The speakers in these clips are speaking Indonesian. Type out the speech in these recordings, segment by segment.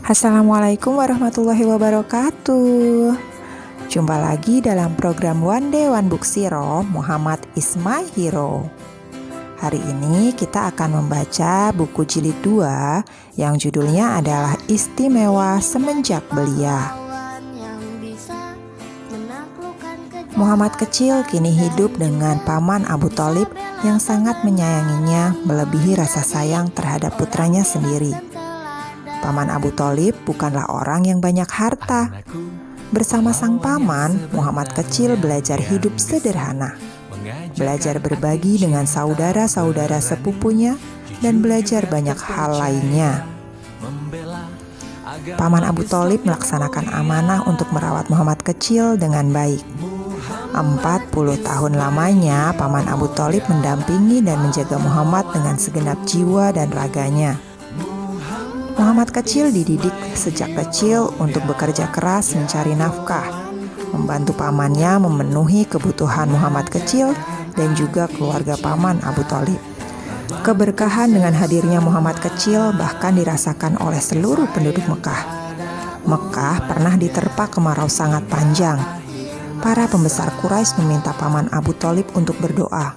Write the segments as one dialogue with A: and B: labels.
A: Assalamualaikum warahmatullahi wabarakatuh. Jumpa lagi dalam program One Day One Book Zero, Muhammad is my hero. Hari ini kita akan membaca buku jilid 2 yang judulnya adalah Istimewa Semenjak Belia. Muhammad kecil kini hidup dengan paman Abu Thalib yang sangat menyayanginya melebihi rasa sayang terhadap putranya sendiri. Paman Abu Thalib bukanlah orang yang banyak harta. Bersama sang paman, Muhammad kecil belajar hidup sederhana. Belajar berbagi dengan saudara-saudara sepupunya dan belajar banyak hal lainnya. Paman Abu Thalib melaksanakan amanah untuk merawat Muhammad kecil dengan baik. 40 tahun lamanya, Paman Abu Thalib mendampingi dan menjaga Muhammad dengan segenap jiwa dan raganya. Muhammad kecil dididik sejak kecil untuk bekerja keras mencari nafkah, membantu pamannya memenuhi kebutuhan Muhammad kecil dan juga keluarga paman Abu Thalib. Keberkahan dengan hadirnya Muhammad kecil bahkan dirasakan oleh seluruh penduduk Mekah. Mekah pernah diterpa kemarau sangat panjang. Para pembesar Quraisy meminta paman Abu Thalib untuk berdoa.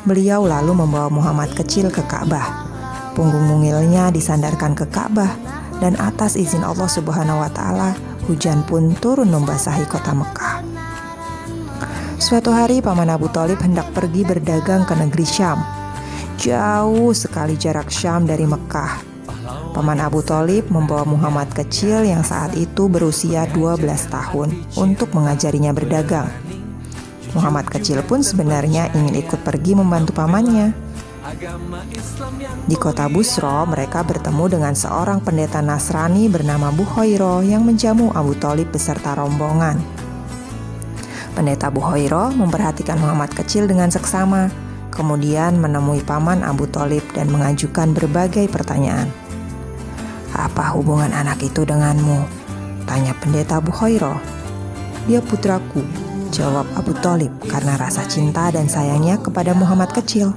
A: Beliau lalu membawa Muhammad kecil ke Ka'bah. Punggung mungilnya disandarkan ke Ka'bah dan atas izin Allah Subhanahu wa Ta'ala, hujan pun turun membasahi kota Mekah. Suatu hari paman Abu Thalib hendak pergi berdagang ke negeri Syam. Jauh sekali jarak Syam dari Mekah. Paman Abu Thalib membawa Muhammad kecil yang saat itu berusia 12 tahun untuk mengajarinya berdagang. Muhammad kecil pun sebenarnya ingin ikut pergi membantu pamannya. Di kota Busra, mereka bertemu dengan seorang pendeta Nasrani bernama Buhairah yang menjamu Abu Thalib beserta rombongan. Pendeta Buhairah memperhatikan Muhammad kecil dengan seksama, kemudian menemui paman Abu Thalib dan mengajukan berbagai pertanyaan. "Apa hubungan anak itu denganmu?" tanya pendeta Buhairah. "Dia putraku," jawab Abu Thalib karena rasa cinta dan sayangnya kepada Muhammad kecil.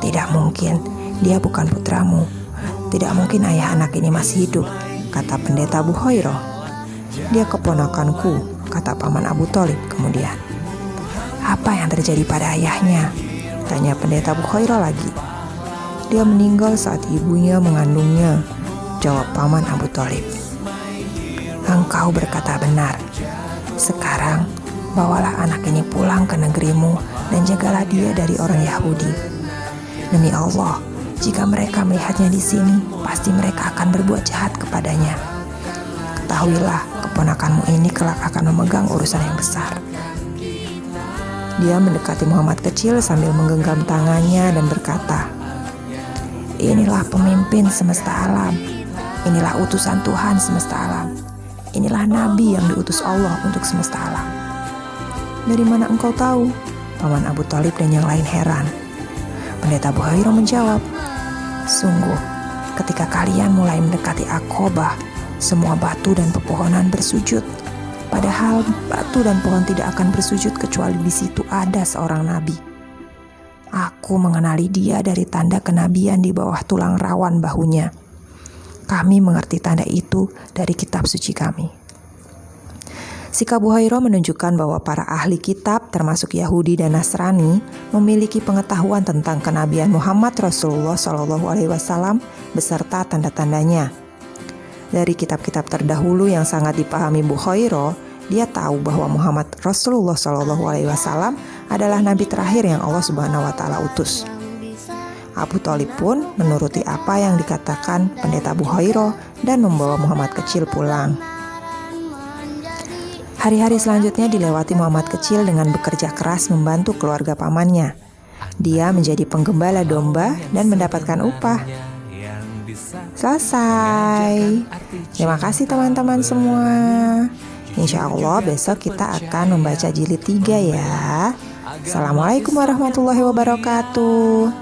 A: "Tidak mungkin, dia bukan putramu. Tidak mungkin ayah anak ini masih hidup," kata pendeta Buhairah. "Dia keponakanku," kata paman Abu Thalib kemudian. "Apa yang terjadi pada ayahnya?" tanya pendeta Buhairah lagi. "Dia meninggal saat ibunya mengandungnya," jawab paman Abu Thalib. "Engkau berkata benar. Sekarang, bawalah anak ini pulang ke negerimu dan jagalah dia dari orang Yahudi. Demi Allah, jika mereka melihatnya di sini, pasti mereka akan berbuat jahat kepadanya. Ketahuilah, keponakanmu ini kelak akan memegang urusan yang besar." Dia mendekati Muhammad kecil sambil menggenggam tangannya dan berkata, "Inilah pemimpin semesta alam. Inilah utusan Tuhan semesta alam. Inilah nabi yang diutus Allah untuk semesta alam." "Dari mana engkau tahu?" paman Abu Thalib dan yang lain heran. Pendeta Buhairah menjawab, "Sungguh, ketika kalian mulai mendekati Aqabah, semua batu dan pepohonan bersujud. Padahal batu dan pohon tidak akan bersujud kecuali di situ ada seorang nabi. Aku mengenali dia dari tanda kenabian di bawah tulang rawan bahunya. Kami mengerti tanda itu dari kitab suci kami." Sikap Buhairah menunjukkan bahwa para ahli kitab termasuk Yahudi dan Nasrani memiliki pengetahuan tentang kenabian Muhammad Rasulullah SAW beserta tanda-tandanya. Dari kitab-kitab terdahulu yang sangat dipahami Buhairah, dia tahu bahwa Muhammad Rasulullah SAW adalah nabi terakhir yang Allah Subhanahu wa Ta'ala utus. Abu Thalib pun menuruti apa yang dikatakan pendeta Buhairah dan membawa Muhammad kecil pulang. Hari-hari selanjutnya dilewati Muhammad kecil dengan bekerja keras membantu keluarga pamannya. Dia menjadi penggembala domba dan mendapatkan upah. Selesai. Terima kasih teman-teman semua. Insya Allah besok kita akan membaca jilid 3 ya. Assalamualaikum warahmatullahi wabarakatuh.